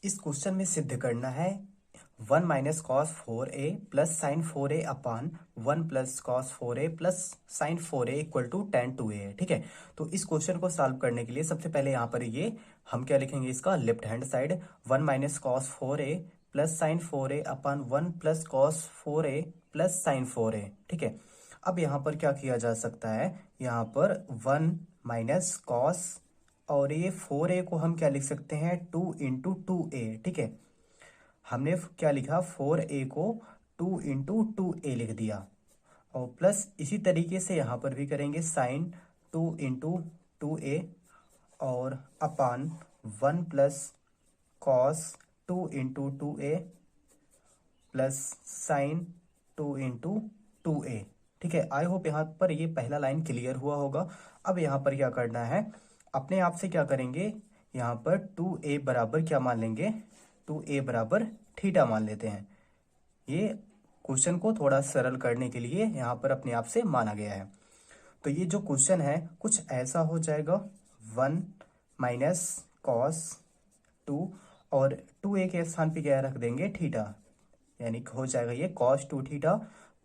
इस क्वेश्चन में सिद्ध करना है 1 - cos 4a plus sine 4a upon 1 + cos 4a plus sine 4a equal to tan 2a है। ठीक है, तो इस क्वेश्चन को सॉल्व करने के लिए सबसे पहले यहाँ पर ये हम क्या लिखेंगे, इसका left hand side 1 - cos 4a plus sine 4a upon 1 + cos 4a plus sine 4a। ठीक है, अब यहाँ पर क्या किया जा सकता है, यहाँ पर 1 - cos और ये 4a को हम क्या लिख सकते हैं 2 × 2a। ठीक है, हमने क्या लिखा 4a को 2 × 2a लिख दिया और प्लस इसी तरीके से यहाँ पर भी करेंगे साइन 2 × 2a और अपान 1 + cos 2 × 2a plus sine 2 × 2a। ठीक है, आई होप यहाँ पर ये पहला लाइन क्लियर हुआ होगा। अब यहाँ पर क्या करना है, अपने आप से क्या करेंगे, यहाँ पर 2a बराबर क्या मान लेंगे, 2a बराबर थीटा मान लेते हैं। ये क्वेश्चन को थोड़ा सरल करने के लिए यहाँ पर अपने आप से माना गया है। तो ये जो क्वेश्चन है कुछ ऐसा हो जाएगा 1 - cos 2 और 2a के स्थान पे क्या रख देंगे थीटा, यानी कि हो जाएगा ये cos 2 थीटा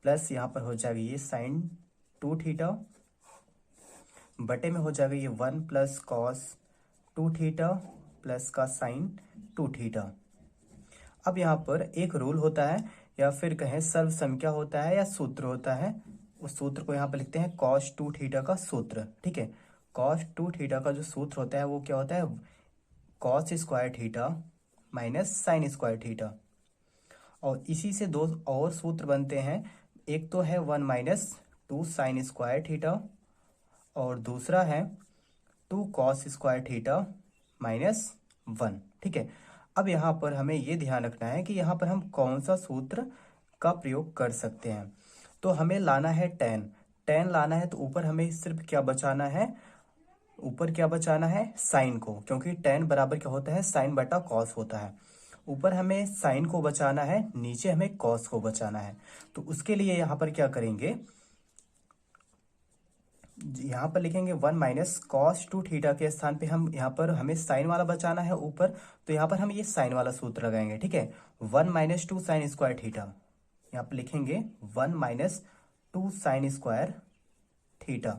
प्लस यहाँ पर हो जाएगा ये साइन 2 थीटा बटे में हो जाएगा ये 1 + cos 2 थीटा प्लस का साइन 2 थीटा। अब यहाँ पर एक रूल होता है या फिर कहें सर्वसंख्या होता है या सूत्र होता है, उस सूत्र को यहाँ पर लिखते हैं cos 2 थीटा का सूत्र। ठीक है, cos 2 थीटा का जो सूत्र होता है वो क्या होता है, cos² theta minus sin² theta. और इसी से दो और सूत्र बनते हैं, एक तो है 1 - 2 sin² थीटा और दूसरा है 2 cos² थीटा माइनस 1। ठीक है, अब यहाँ पर हमें ये ध्यान रखना है कि यहाँ पर हम कौन सा सूत्र का प्रयोग कर सकते हैं। तो हमें लाना है tan लाना है, तो ऊपर हमें सिर्फ क्या बचाना है, ऊपर क्या बचाना है साइन को, क्योंकि tan बराबर क्या होता है साइन बटा कॉस होता है। ऊपर हमें साइन को बचाना है, नीचे हमें कॉस को बचाना है। तो उसके लिए यहाँ पर क्या करेंगे, यहाँ पर लिखेंगे 1 - cos 2 थीटा के स्थान पे हम यहाँ पर हमें साइन वाला बचाना है ऊपर, तो यहाँ पर हम ये साइन वाला सूत्र लगाएंगे। ठीक है, 1 - 2 sin² थीटा, यहाँ पर लिखेंगे 1 - 2 sin² थीटा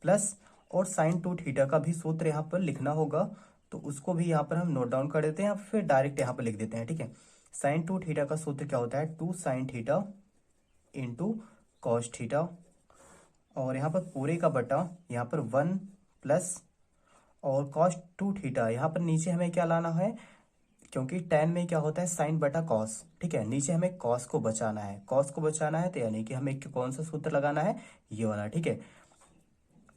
प्लस और साइन 2 थीटा का भी सूत्र यहाँ पर लिखना होगा, तो उसको भी यहाँ पर हम नोट डाउन कर देते हैं, फिर डायरेक्ट यहाँ पर लिख देते हैं। ठीक है, साइन 2 थीटा का सूत्र क्या होता है 2 sin थीटा × cos थीटा और यहाँ पर पूरे का बटा यहाँ पर 1 प्लस और cos 2 थीटा, यहाँ पर नीचे हमें क्या लाना है, क्योंकि tan में क्या होता है साइन बटा कॉस। ठीक है, नीचे हमें कॉस को बचाना है, कॉस को बचाना है, तो यानी कि हमें कौन सा सूत्र लगाना है, ये वाला। ठीक है,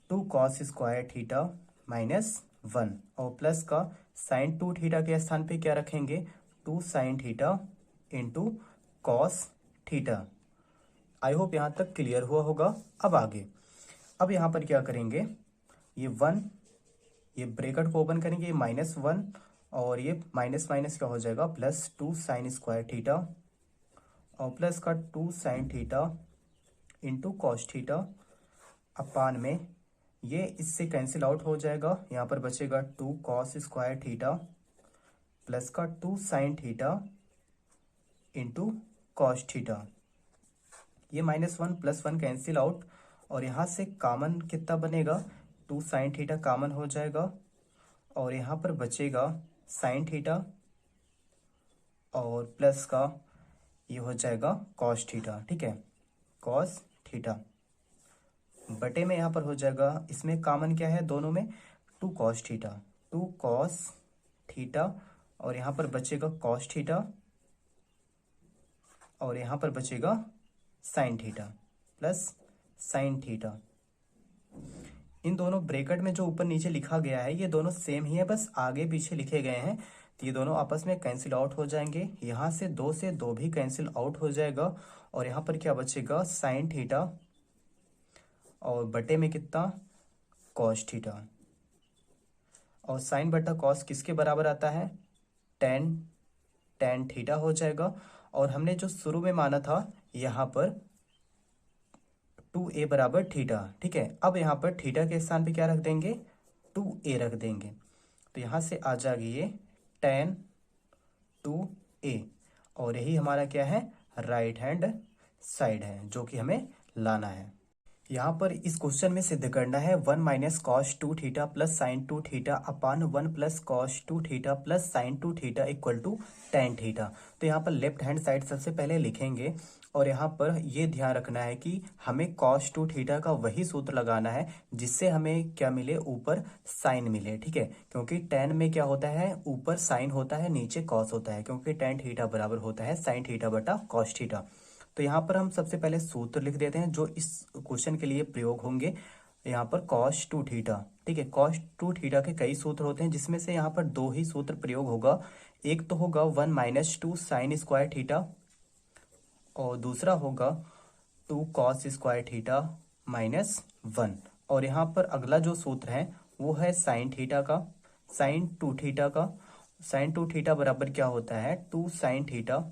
2 cos² थीटा माइनस 1 और प्लस का साइन 2 थीटा के स्थान पे क्या रखेंगे 2 sin theta × cos theta. I hope यहाँ तक क्लियर हुआ होगा। अब आगे, अब यहाँ पर क्या करेंगे, ये 1, ये ब्रैकेट को ओपन करेंगे, ये -1 और ये माइनस माइनस क्या हो जाएगा +2 sin² थीटा और प्लस का 2 sin theta × cos theta upon में ये इससे कैंसिल आउट हो जाएगा, यहाँ पर बचेगा 2 cos² थीटा प्लस का 2 sin थीटा × cos थीटा। ये -1 + 1 कैंसिल आउट और यहाँ से कॉमन कितना बनेगा 2 sin थीटा कॉमन हो जाएगा और यहाँ पर बचेगा sin थीटा और प्लस का ये हो जाएगा cos थीटा। ठीक है, cos थीटा बटे में यहाँ पर हो जाएगा, इसमें कॉमन क्या है दोनों में 2 cos थीटा, 2 cos थीटा और यहाँ पर बचेगा cos थीटा और यहाँ पर बचेगा sin theta plus sin theta. इन दोनों ब्रैकेट में जो ऊपर नीचे लिखा गया है ये दोनों सेम ही है, बस आगे पीछे लिखे गए हैं, तो ये दोनों आपस में कैंसिल आउट हो जाएंगे। यहाँ से 2 भी कैंसिल आउट हो जाएगा और यहाँ पर क्या बचेगा sin थीटा और बटे में कितना cos थीटा और साइन बटा कॉस किसके बराबर आता है tan थीटा हो जाएगा। और हमने जो शुरू में माना था यहाँ पर 2a बराबर थीटा। ठीक है, अब यहाँ पर थीटा के स्थान पे क्या रख देंगे 2a रख देंगे, तो यहाँ से आ जाएगी ये tan 2a, और यही हमारा क्या है, राइट हैंड साइड है, जो कि हमें लाना है। यहाँ पर इस क्वेश्चन में सिद्ध करना है 1 minus cos 2 theta plus sine 2 theta upon 1 plus cos 2 theta plus sine 2 theta equal to tan theta. तो यहाँ पर लेफ्ट हैंड साइड सबसे पहले लिखेंगे, और यहाँ पर ये ध्यान रखना है कि हमें कॉस 2 थीटा का वही सूत्र लगाना है जिससे हमें क्या मिले, ऊपर साइन मिले, ठीक है। क्योंकि टेन में क्या होता है, ऊपर साइन होता है, नीचे कॉस होता है, क्योंकि टेन थीटा बराबर होता है साइन थीटा बटा कॉस थीटा। तो यहाँ पर हम सबसे पहले सूत्र लिख देते हैं जो इस क्वेश्चन के लिए प्रयोग होंगे। यहाँ पर कॉस 2 थीटा, ठीक है, कॉस 2 थीटा के कई सूत्र होते हैं, जिसमें से यहाँ पर दो ही सूत्र प्रयोग होगा। एक तो होगा 1 माइनस 2 साइन स्क्वायर थीटा, और दूसरा होगा 2 कॉस स्क्वायर थीटा माइनस 1। और यहाँ पर अगला जो सूत्र है वो है साइन थीटा का, साइन 2 थीटा का। साइन 2 थीटा बराबर क्या होता है, 2 sine theta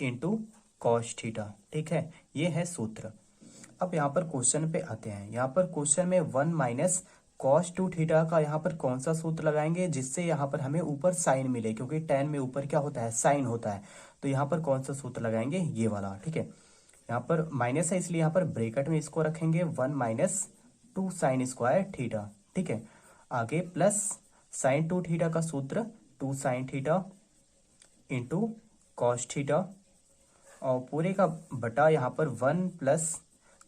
into cos theta, ठीक है, ये है सूत्र। अब यहाँ पर क्वेश्चन पे आते हैं। यहाँ पर क्वेश्चन में 1 माइनस कॉस 2 थीटा का यहाँ पर कौन सा सूत्र लगाएंगे जिससे यहाँ पर हमें ऊपर साइन मिले, क्योंकि टेन में ऊपर क्या होता है, साइन होता है। तो यहाँ पर कौन सा सूत्र लगाएंगे, ये वाला, ठीक है। यहाँ पर माइनस है इसलिए यहाँ पर ब्रैकेट में इसको रखेंगे 1 माइनस 2 साइन स्क्वायर थीटा, ठीक है। आगे प्लस साइन 2 थीटा का सूत्र 2 sine theta into cos theta, और पूरे का बटा यहाँ पर 1 प्लस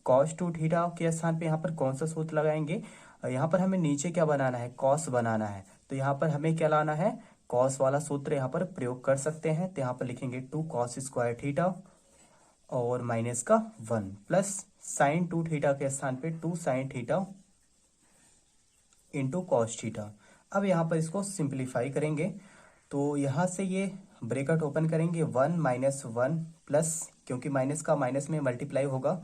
कॉस 2 थीटा के स्थान पे यहाँ पर कौन सा सूत्र लगाएंगे। यहाँ पर हमें नीचे क्या बनाना है, कॉस बनाना है। तो यहाँ पर हमें क्या लाना है, कॉस वाला सूत्र यहाँ पर प्रयोग कर सकते हैं। तो यहाँ पर लिखेंगे 2 कॉस स्क्वायर थीटा और माइनस का 1 प्लस साइन 2 थीटा के स्थान पे 2 sine theta into cos theta. अब यहाँ पर इसको सिंप्लीफाई करेंगे, तो यहाँ से ये ब्रैकेट ओपन करेंगे 1 माइनस 1 प्लस, क्योंकि माइनस का माइनस में मल्टीप्लाई होगा,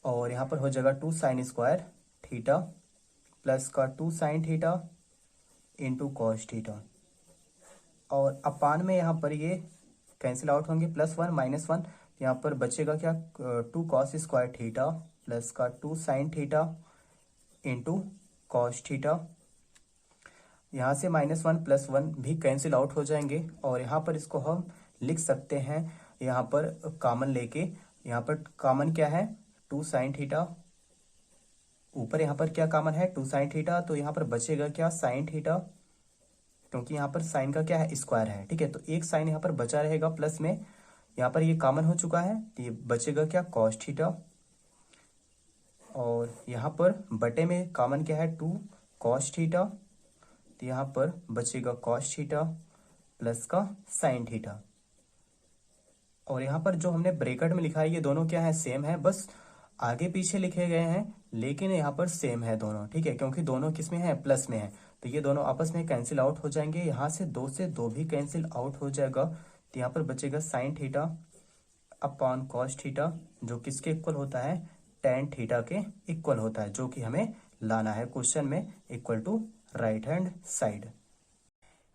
और यहाँ पर हो जाएगा 2 साइन स्क्वायर थीटा प्लस का 2 sine theta into cos theta, और अपान में यहाँ पर ये कैंसिल आउट होंगे, प्लस 1 माइनस 1, यहाँ पर बचेगा क्या, 2 कॉस स्क्वायर थीटा प्लस का 2 sine theta into cos theta. यहाँ से माइनस 1 प्लस 1 भी कैंसिल आउट हो जाएंगे, और यहाँ पर इसको हम लिख सकते हैं यहाँ पर कॉमन लेके। यहाँ पर कॉमन क्या है, 2 साइन थीटा, ऊपर यहाँ पर क्या कॉमन है, 2 साइन थीटा, तो यहाँ पर बचेगा क्या, साइन थीटा, क्योंकि यहाँ पर साइन का क्या है, स्क्वायर है, ठीक है। तो एक साइन यहाँ पर बचा रहेगा प्लस में, यहाँ पर ये कॉमन हो चुका है, तो ये बचेगा क्या, कॉस थीटा, और यहाँ पर बटे में कॉमन क्या है, 2 कॉस थीटा, तो यहाँ पर बचेगा कॉस थीटा प्लस का साइन थीटा। और यहाँ पर जो हमने ब्रैकेट में लिखा है ये दोनों क्या है, सेम है, बस आगे पीछे लिखे गए हैं, लेकिन यहाँ पर सेम है दोनों, ठीक है, क्योंकि दोनों किस में है, प्लस में है। तो ये दोनों आपस में कैंसिल आउट हो जाएंगे, यहाँ से 2 भी कैंसिल आउट हो जाएगा, तो यहाँ पर बचेगा sine theta upon cos theta, जो किसके इक्वल होता है, टेन थीटा के इक्वल होता है, जो कि हमें लाना है क्वेश्चन में, equal to right hand side.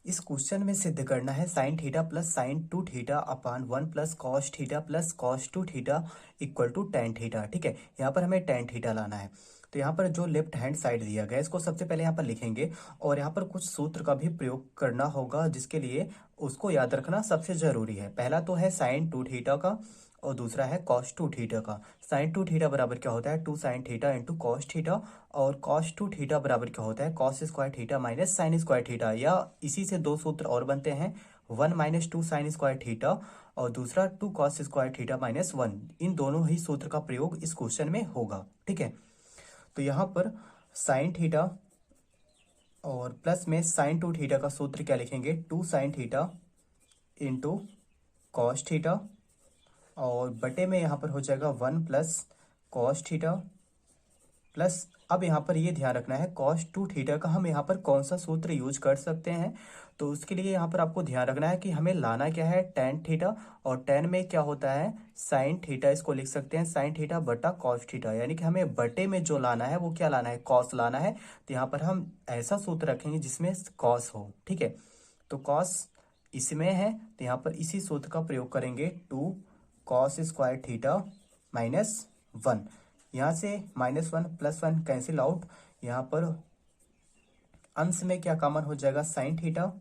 इस क्वेश्चन में सिद्ध करना है sine theta plus sine 2 theta upon 1 plus cos theta plus cos 2 theta equal to tan theta, ठीक है। यहाँ पर हमें टेन थीटा लाना है। तो यहाँ पर जो लेफ्ट हैंड साइड दिया गया है इसको सबसे पहले यहाँ पर लिखेंगे, और यहाँ पर कुछ सूत्र का भी प्रयोग करना होगा, जिसके लिए उसको याद रखना सबसे जरूरी है। पहला तो है साइन 2 थीटा का, और दूसरा है कॉस 2 थीटा का। साइन 2 थीटा बराबर क्या होता है, 2 sine theta into cos theta, और कॉस 2 थीटा बराबर क्या होता है, cos square theta minus sine square theta, या इसी से दो सूत्र और बनते हैं, 1 माइनस 2 साइन स्क्वायर थीटा और दूसरा 2 कॉस स्क्वायर थीटा माइनस 1। इन दोनों ही सूत्र का प्रयोग इस क्वेश्चन में होगा, ठीक है। तो यहाँ पर साइन थीटा और प्लस में साइन 2 थीटा का सूत्र क्या लिखेंगे, 2 sine theta into cos theta, और बटे में यहाँ पर हो जाएगा 1 प्लस कॉस थीटा प्लस, अब यहाँ पर ये ध्यान रखना है कॉस 2 थीटा का हम यहाँ पर कौन सा सूत्र यूज कर सकते हैं। तो उसके लिए यहाँ पर आपको ध्यान रखना है कि हमें लाना क्या है, टेन थीटा, और टेन में क्या होता है, साइन थीटा, इसको लिख सकते हैं साइन थीटा बटा कॉस थीटा, यानी कि हमें बटे में जो लाना है वो क्या लाना है, कॉस लाना है। तो यहाँ पर हम ऐसा सूत्र रखेंगे जिसमें कॉस हो, ठीक है। तो कॉस इसमें है, तो यहाँ पर इसी सूत्र का प्रयोग करेंगे, 2 कॉस स्क्वायर थीटा माइनस 1, यहाँ से माइनस 1 प्लस 1 कैंसिल आउट, यहाँ पर अंश में क्या कॉमन हो जाएगा, साइन थीटा,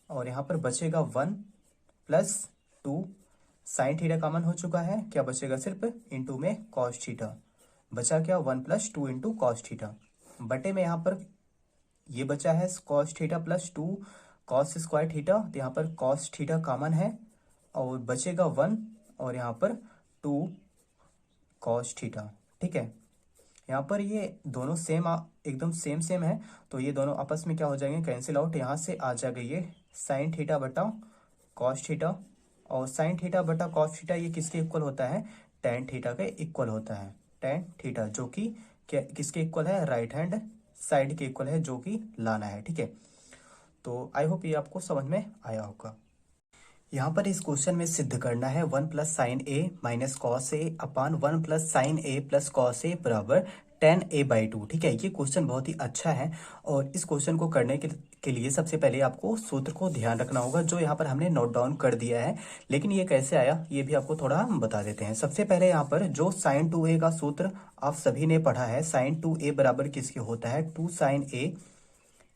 और यहाँ पर बचेगा 1 प्लस 2 साइन थीटा कॉमन हो चुका है, क्या बचेगा सिर्फ इंटू में कॉस थीटा, बचा क्या 1 + 2 इंटू कॉस थीटा, बटे में यहाँ पर ये बचा है cos theta plus 2 cos square theta, तो यहाँ पर कॉस थीटा कॉमन है और बचेगा 1 और यहाँ पर 2 कॉस थीटा। ठीक है, यहाँ पर ये दोनों सेम एकदम सेम है, तो ये दोनों आपस में क्या हो जाएंगे, कैंसिल आउट। यहाँ से आ जाएगा ये साइन थीटा बटा कॉस थीटा, और साइन थीटा बटा कॉस थीटा ये किसके इक्वल होता है, टेन थीटा के इक्वल होता है। टेन थीटा जो कि क्या किसके इक्वल है, राइट हैंड साइड के इक्वल है, जो कि लाना है। ठीक है, तो आई होप ये आपको समझ में आया होगा। यहाँ पर इस क्वेश्चन में सिद्ध करना है 1 + sin a minus cos a upon 1 + sin a plus cos a बराबर 10a/2। ठीक है, ये क्वेश्चन बहुत ही अच्छा है और इस क्वेश्चन को करने के लिए सबसे पहले आपको सूत्र को ध्यान रखना होगा, जो यहाँ पर हमने नोट डाउन कर दिया है। लेकिन ये कैसे आया ये भी आपको थोड़ा हम बता देते हैं। सबसे पहले यहाँ पर जो sin 2a का सूत्र आप सभी ने पढ़ा है, sin 2a बराबर किसके होता है, 2 sin a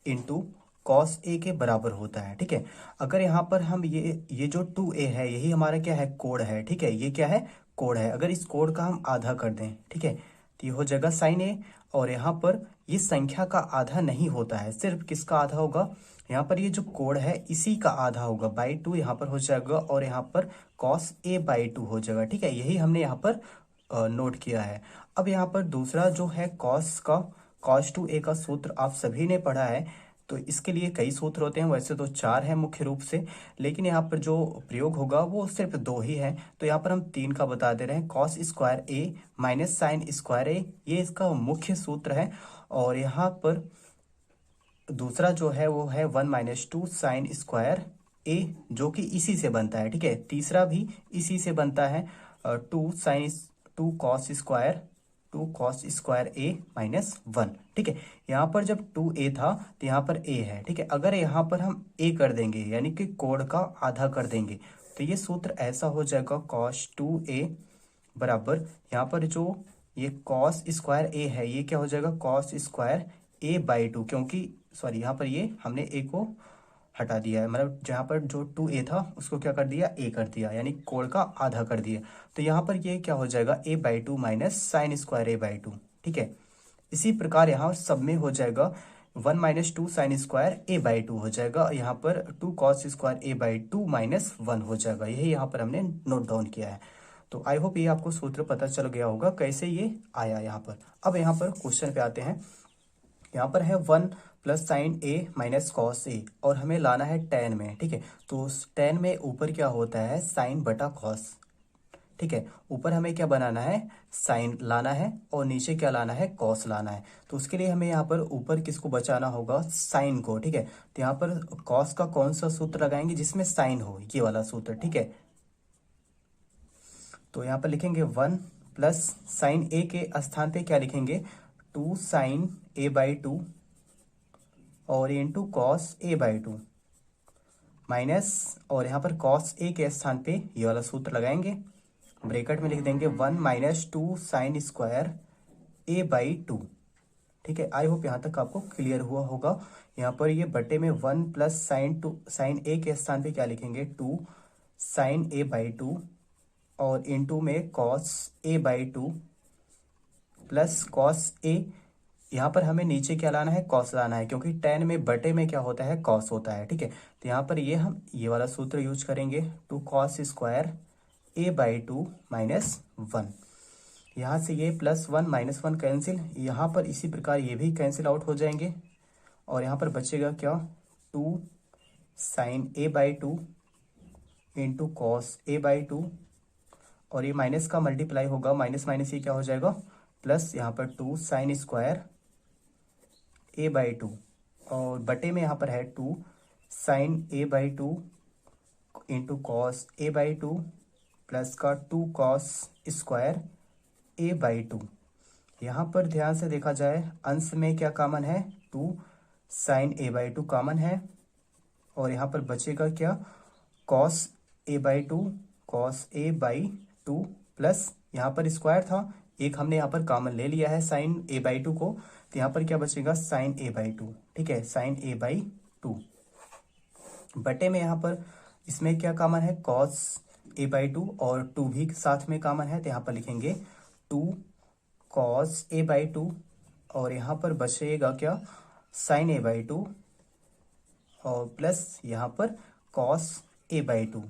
into cos A के बराबर होता है। ठीक है, अगर यहाँ पर हम ये जो 2a है यही हमारा क्या है, कोड है। ठीक है, ये क्या है, कोड है। अगर इस कोड का हम आधा कर दें, ठीक है, तो ये हो जाएगा साइन ए, और यहाँ पर ये संख्या का आधा नहीं होता है, सिर्फ किसका आधा होगा, यहाँ पर ये जो कोड है इसी का आधा होगा, /2 यहाँ पर हो जाएगा, और यहाँ पर कॉस a/2 हो जाएगा। ठीक है, यही हमने यहाँ पर नोट किया है। अब यहाँ पर दूसरा जो है cos 2a का सूत्र आप सभी ने पढ़ा है, तो इसके लिए कई सूत्र होते हैं, वैसे तो 4 हैं मुख्य रूप से, लेकिन यहाँ पर जो प्रयोग होगा वो सिर्फ 2 ही है। तो यहाँ पर हम 3 का बता दे रहे हैं, cos square a minus sign square ए, ये इसका मुख्य सूत्र है। और यहाँ पर दूसरा जो है वो है 1 - 2 साइन स्क्वायर ए, जो कि इसी से बनता है। ठीक है, तीसरा भी इसी से बनता है, 2 कॉस स्क्वायर ए -1। ठीक है, यहाँ पर जब 2a था तो यहाँ पर a है। ठीक है, अगर यहाँ पर हम a कर देंगे यानी कि कोड का आधा कर देंगे, तो ये सूत्र ऐसा हो जाएगा cos 2a बराबर, यहाँ पर जो ये cos स्क्वायर a है ये क्या हो जाएगा, cos स्क्वायर a/2, क्योंकि सॉरी यहाँ पर ये हमने a को हटा दिया है, मतलब जहाँ पर जो 2a था उसको क्या कर दिया, a कर दिया, यानी कोड का आधा कर दिया। तो यहाँ पर ये क्या हो जाएगा, a/2 minus sine square a/2। ठीक है, इसी प्रकार यहाँ सब में हो जाएगा 1 - 2 साइन स्क्वायर a/2 हो जाएगा, यहाँ पर 2 कॉस स्क्वायर a/2 -1 हो जाएगा। यही यहाँ पर हमने नोट डाउन किया है। तो आई होप ये आपको सूत्र पता चल गया होगा कैसे ये आया यहाँ पर। अब यहाँ पर क्वेश्चन पे आते हैं। यहाँ पर है 1 + sin a माइनस कॉस ए, और हमें लाना है tan में। ठीक है, तो tan में ऊपर क्या होता है, साइन बटा कॉस। ठीक है, ऊपर हमें क्या बनाना है, साइन लाना है, और नीचे क्या लाना है, कॉस लाना है। तो उसके लिए हमें यहाँ पर ऊपर किसको बचाना होगा, साइन को। ठीक है, तो यहाँ पर कॉस का कौन सा सूत्र लगाएंगे जिसमें साइन हो, ये वाला सूत्र। ठीक है, तो यहाँ पर लिखेंगे 1 + sin a के स्थान पे क्या लिखेंगे, 2 sin a/2 और इंटू कॉस a/2 माइनस, और यहाँ पर कॉस a के स्थान पे ये वाला सूत्र लगाएंगे, ब्रैकेट में लिख देंगे 1 - 2 साइन स्क्वायर a/2। ठीक है, आई होप यहाँ तक आपको क्लियर हुआ होगा। यहाँ पर ये बटे में 1 + साइन a के स्थान पे क्या लिखेंगे, 2 साइन a/2 और इंटू में cos a/2 plus cos a, यहाँ पर हमें नीचे क्या लाना है, कॉस लाना है, क्योंकि tan में बटे में क्या होता है, कॉस होता है। ठीक है, तो यहाँ पर ये हम ये वाला सूत्र यूज करेंगे, 2 कॉस स्क्वायर a/2 -1। यहाँ से ये +1 -1 कैंसिल, यहाँ पर इसी प्रकार ये भी कैंसिल आउट हो जाएंगे, और यहाँ पर बचेगा क्या, 2 sign a/2 into cos a/2, और ये माइनस का मल्टीप्लाई होगा, माइनस माइनस ये क्या हो जाएगा, प्लस यहाँ पर 2 साइन स्क्वायर a/2, और बटे में यहाँ पर है 2 sign a/2 into cos a/2 plus का 2 कॉस स्क्वायर a/2। यहाँ पर ध्यान से देखा जाए अंश में क्या कॉमन है, 2 साइन a/2 कॉमन है, और यहाँ पर बचेगा क्या, कॉस a/2 प्लस यहाँ पर स्क्वायर था, एक हमने यहाँ पर कॉमन ले लिया है साइन a/2 को, तो यहाँ पर क्या बचेगा, साइन a/2। ठीक है, साइन a/2 बटे में यहाँ पर इसमें क्या कॉमन है, कॉस ए बाई टू, और टू भी साथ में कॉमन है, तो यहाँ पर लिखेंगे two cos A by two, और यहाँ पर बचेगा क्या, साइन ए बाई टू, और प्लस यहाँ पर कॉस ए बाई टू।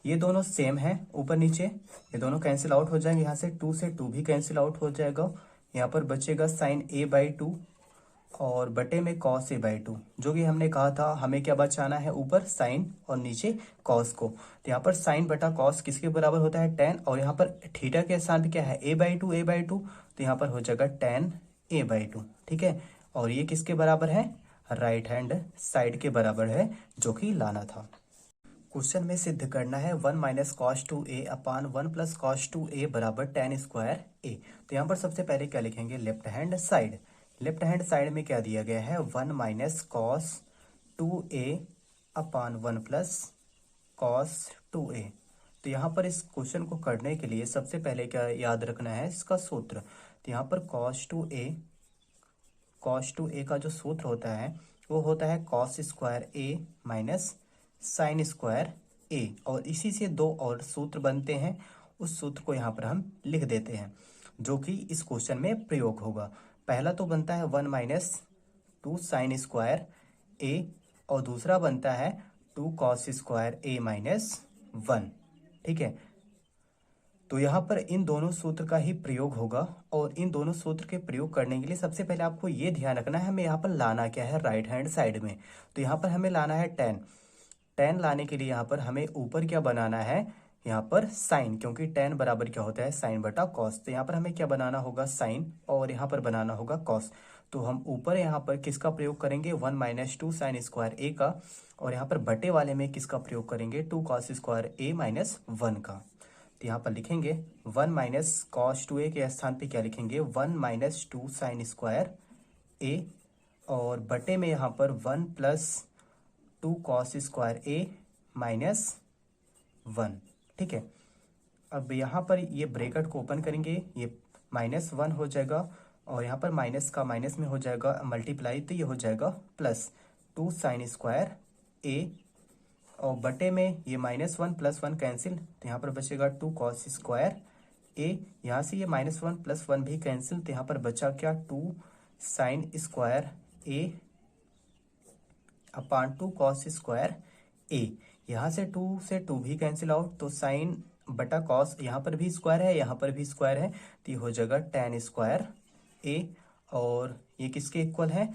ये दोनों सेम है ऊपर नीचे, ये दोनों कैंसिल आउट हो जाएंगे, यहाँ से टू भी कैंसिल आउट हो जाएगा, यहाँ पर बचेगा साइन ए बाई टू और बटे में कॉस ए बाई टू, जो कि हमने कहा था हमें क्या बचाना है, ऊपर साइन और नीचे कॉस को। तो यहाँ पर साइन बटा कॉस किसके बराबर होता है, टेन, और यहाँ पर थीटा के स्थान पे क्या है, ए बाई टू, तो यहाँ पर हो जाएगा टेन ए बाई टू। ठीक है, और ये किसके बराबर है, राइट हैंड साइड के बराबर है, जो कि लाना था। क्वेश्चन में सिद्ध करना है one minus cos two a upon one plus cos two a बराबर टेन स्क्वायर ए। तो यहाँ पर सबसे पहले क्या लिखेंगे, left hand side. Left hand side में क्या दिया गया है, one minus cos two a upon one plus cos two a. तो यहाँ पर इस क्वेश्चन को करने के लिए सबसे पहले क्या याद रखना है, इसका सूत्र। तो यहाँ पर कॉस टू ए का जो सूत्र होता है वो होता है cos square a minus sign square a, और इसी से दो और सूत्र बनते हैं, उस सूत्र को यहाँ पर हम लिख देते हैं, जो कि इस क्वेश्चन में प्रयोग होगा। पहला तो बनता है one minus two sine square a, और दूसरा बनता है two cos square a minus one. ठीक है, तो यहाँ पर इन दोनों सूत्र का ही प्रयोग होगा, और इन दोनों सूत्र के प्रयोग करने के लिए सबसे पहले आपको ये ध्यान रखना है, हमें यहाँ पर लाना क्या है, राइट हैंड साइड में। तो यहाँ पर हमें लाना है टेन। टेन लाने के लिए यहाँ पर हमें ऊपर क्या बनाना है, यहाँ पर साइन, क्योंकि टेन बराबर क्या होता है, साइन बटा कॉस। तो यहाँ पर हमें क्या बनाना होगा, साइन, और यहाँ पर बनाना होगा कॉस। तो हम ऊपर यहाँ पर किसका प्रयोग करेंगे, one minus two sine square a का, और यहाँ पर बटे वाले में किसका प्रयोग करेंगे, two cos square a minus one का। तो यहाँ पर लिखेंगे one minus cos two a के स्थान पे क्या लिखेंगे, one minus two sine square a, और बटे में यहाँ पर one plus two cos square a minus one. ठीक है, अब यहाँ पर ये ब्रैकेट को ओपन करेंगे, ये माइनस वन हो जाएगा, और यहाँ पर माइनस का माइनस में हो जाएगा मल्टीप्लाई, तो ये हो जाएगा plus two sine square a, और बटे में ये minus one plus one cancel, तो यहाँ पर बचेगा टू कॉस स्क्वायर ए, यहाँ से ये माइनस वन प्लस वन भी कैंसिल, तो यहाँ पर बचा क्या, two sine square a upon two cos square a. यहाँ से टू भी कैंसिल आउट, तो साइन बटा कॉस, यहाँ पर भी स्क्वायर है, यहाँ पर भी स्क्वायर है, तो ये हो जाएगा टेन स्क्वायर ए, और ये किसके इक्वल है,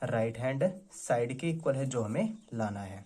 राइट हैंड साइड के इक्वल है, जो हमें लाना है।